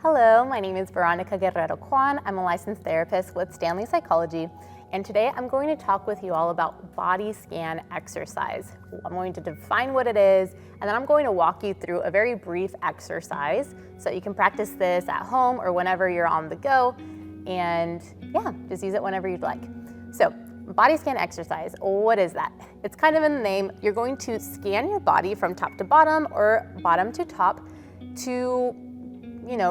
Hello, my name is Veronica Guerrero Quan. I'm a licensed therapist with Stanley Psychology, and today I'm going to talk with you all about body scan exercise. I'm going to define what it is, and then I'm going to walk you through a very brief exercise so you can practice this at home or whenever you're on the go, and yeah, just use it whenever you'd like. So, body scan exercise, what is that? It's kind of in the name. You're going to scan your body from top to bottom or bottom to top to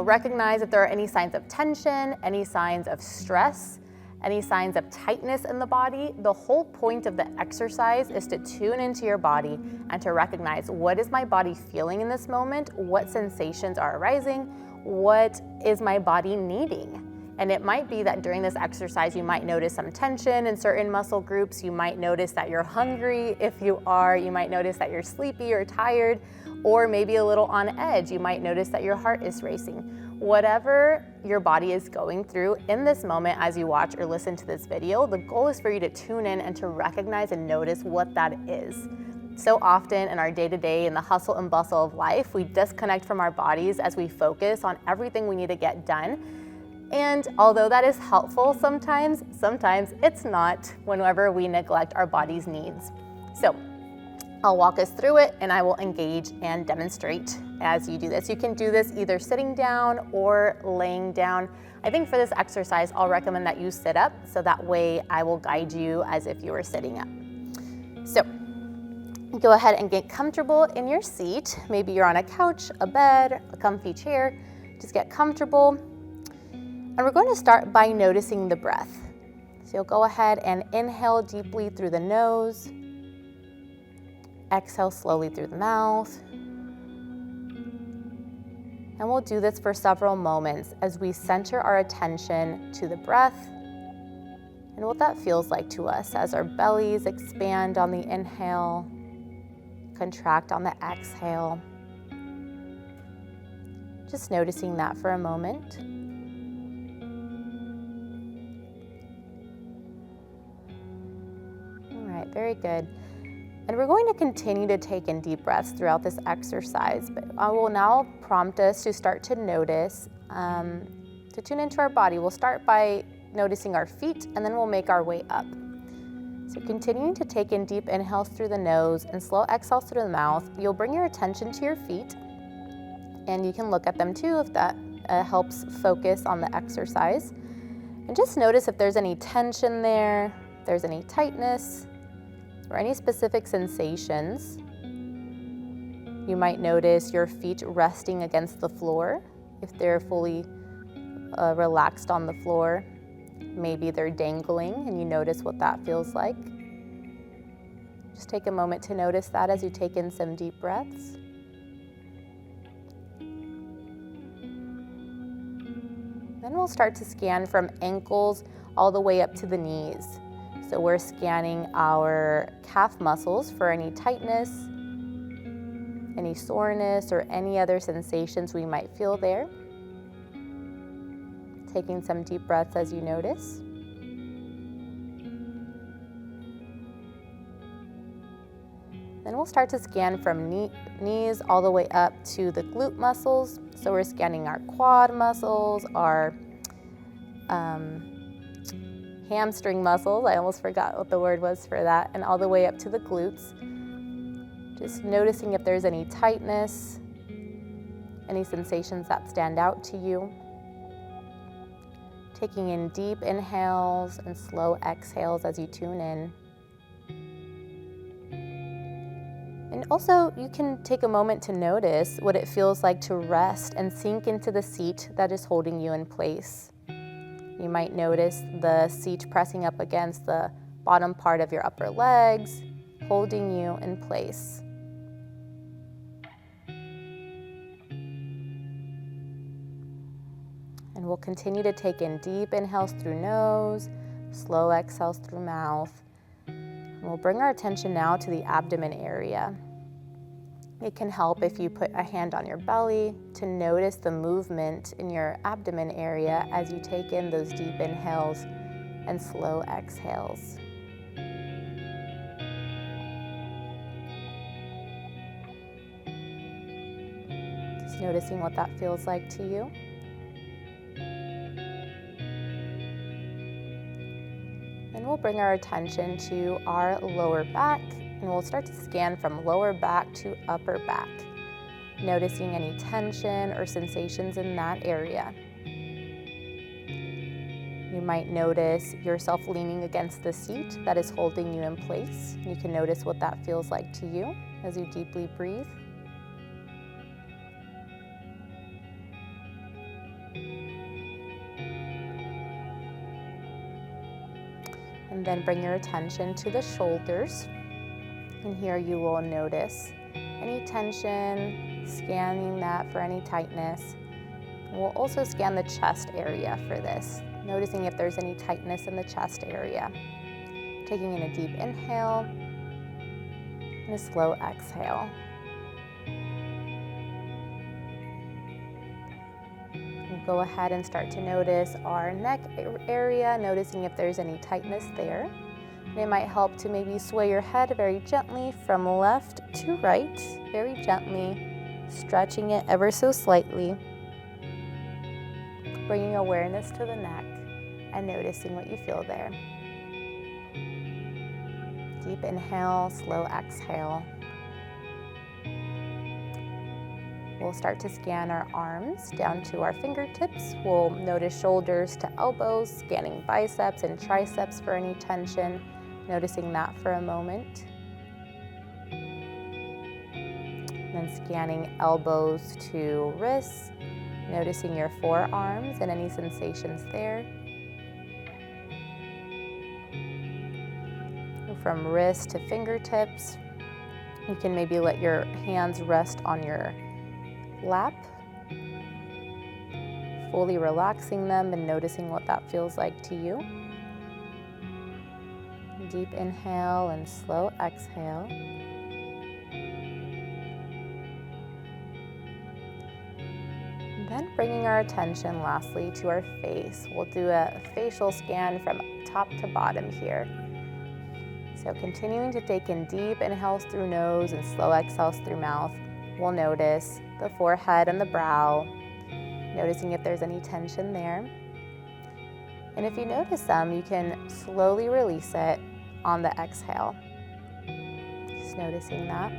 recognize if there are any signs of tension, any signs of stress, any signs of tightness in the body. The whole point of the exercise is to tune into your body and to recognize, what is my body feeling in this moment? What sensations are arising? What is my body needing? And it might be that during this exercise, you might notice some tension in certain muscle groups. You might notice that you're hungry. If you are, you might notice that you're sleepy or tired, or maybe a little on edge. You might notice that your heart is racing. Whatever your body is going through in this moment as you watch or listen to this video, the goal is for you to tune in and to recognize and notice what that is. So often in our day-to-day, in the hustle and bustle of life, we disconnect from our bodies as we focus on everything we need to get done. And although that is helpful sometimes it's not whenever we neglect our body's needs. So I'll walk us through it and I will engage and demonstrate as you do this. You can do this either sitting down or laying down. I think for this exercise, I'll recommend that you sit up, so that way I will guide you as if you were sitting up. So go ahead and get comfortable in your seat. Maybe you're on a couch, a bed, a comfy chair. Just get comfortable. And we're going to start by noticing the breath. So you'll go ahead and inhale deeply through the nose. Exhale slowly through the mouth. And we'll do this for several moments as we center our attention to the breath and what that feels like to us as our bellies expand on the inhale, contract on the exhale. Just noticing that for a moment. Very good. And we're going to continue to take in deep breaths throughout this exercise, but I will now prompt us to start to notice, to tune into our body. We'll start by noticing our feet, and then we'll make our way up. So continuing to take in deep inhales through the nose and slow exhales through the mouth, you'll bring your attention to your feet, and you can look at them too if that helps focus on the exercise. And just notice if there's any tension there, if there's any tightness, or any specific sensations. You might notice your feet resting against the floor if they're fully relaxed on the floor. Maybe they're dangling and you notice what that feels like. Just take a moment to notice that as you take in some deep breaths. Then we'll start to scan from ankles all the way up to the knees. So we're scanning our calf muscles for any tightness, any soreness, or any other sensations we might feel there. Taking some deep breaths as you notice. Then we'll start to scan from knees all the way up to the glute muscles. So we're scanning our quad muscles, our hamstring muscles, I almost forgot what the word was for that, and all the way up to the glutes. Just noticing if there's any tightness, any sensations that stand out to you. Taking in deep inhales and slow exhales as you tune in. And also, you can take a moment to notice what it feels like to rest and sink into the seat that is holding you in place. You might notice the seat pressing up against the bottom part of your upper legs, holding you in place. And we'll continue to take in deep inhales through nose, slow exhales through mouth. And we'll bring our attention now to the abdomen area. It can help if you put a hand on your belly to notice the movement in your abdomen area as you take in those deep inhales and slow exhales. Just noticing what that feels like to you. we'll bring our attention to our lower back, and we'll start to scan from lower back to upper back, noticing any tension or sensations in that area. You might notice yourself leaning against the seat that is holding you in place. You can notice what that feels like to you as you deeply breathe. And then bring your attention to the shoulders. And here you will notice any tension, scanning that for any tightness. And we'll also scan the chest area for this, noticing if there's any tightness in the chest area. Taking in a deep inhale and a slow exhale. We'll go ahead and start to notice our neck area, noticing if there's any tightness there. And it might help to maybe sway your head very gently from left to right, very gently, stretching it ever so slightly. Bringing awareness to the neck and noticing what you feel there. Deep inhale, slow exhale. We'll start to scan our arms down to our fingertips. We'll notice shoulders to elbows, scanning biceps and triceps for any tension, noticing that for a moment. And then scanning elbows to wrists, noticing your forearms and any sensations there. From wrist to fingertips, you can maybe let your hands rest on your lap, fully relaxing them and noticing what that feels like to you. Deep inhale and slow exhale. Then bringing our attention lastly to our face. We'll do a facial scan from top to bottom here. So continuing to take in deep inhales through nose and slow exhales through mouth. We'll notice the forehead and the brow, noticing if there's any tension there. And if you notice some, you can slowly release it on the exhale. Just noticing that.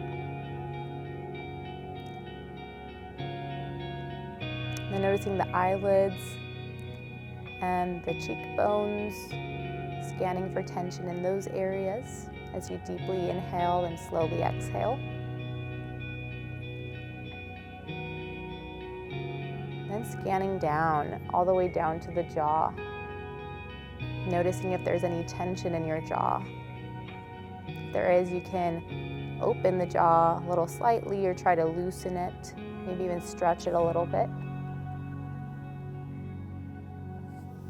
And noticing the eyelids and the cheekbones, scanning for tension in those areas as you deeply inhale and slowly exhale. Then scanning down, all the way down to the jaw, noticing if there's any tension in your jaw. If there is, you can open the jaw a little slightly or try to loosen it, maybe even stretch it a little bit.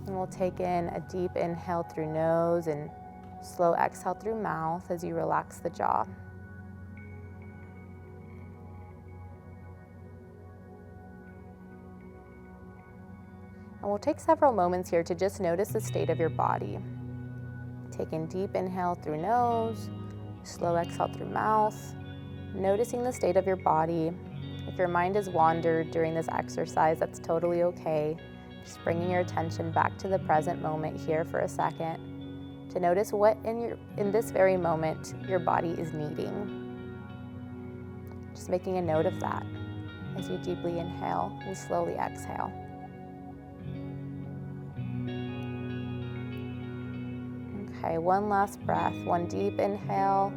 And we'll take in a deep inhale through nose and slow exhale through mouth as you relax the jaw. And we'll take several moments here to just notice the state of your body. Take in deep inhale through nose, slow exhale through mouth, noticing the state of your body. If your mind has wandered during this exercise, that's totally okay. Just bringing your attention back to the present moment here for a second to notice what in this very moment your body is needing. Just making a note of that as you deeply inhale and slowly exhale. Okay, one last breath. One deep inhale,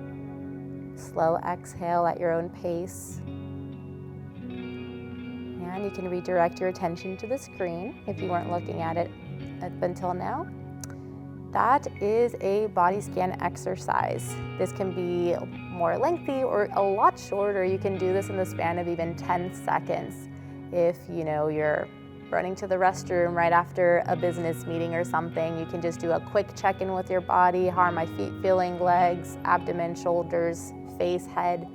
slow exhale at your own pace. And you can redirect your attention to the screen if you weren't looking at it up until now. That is a body scan exercise. This can be more lengthy or a lot shorter. You can do this in the span of even 10 seconds. If you're running to the restroom right after a business meeting or something, you can just do a quick check-in with your body. How are my feet feeling, legs, abdomen, shoulders, face, head?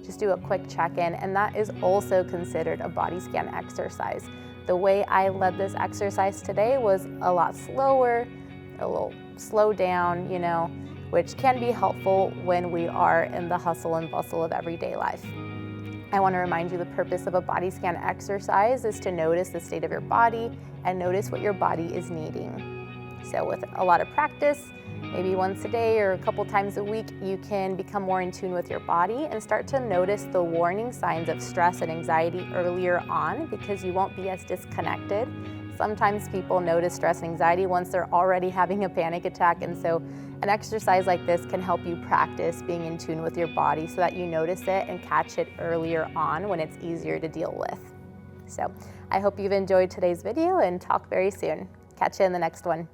Just do a quick check-in, and that is also considered a body scan exercise. The way I led this exercise today was a lot slower, a little slow down, which can be helpful when we are in the hustle and bustle of everyday life. I want to remind you the purpose of a body scan exercise is to notice the state of your body and notice what your body is needing. So with a lot of practice, maybe once a day or a couple times a week, you can become more in tune with your body and start to notice the warning signs of stress and anxiety earlier on, because you won't be as disconnected. Sometimes people notice stress and anxiety once they're already having a panic attack, and so an exercise like this can help you practice being in tune with your body so that you notice it and catch it earlier on when it's easier to deal with. So I hope you've enjoyed today's video and talk very soon. Catch you in the next one.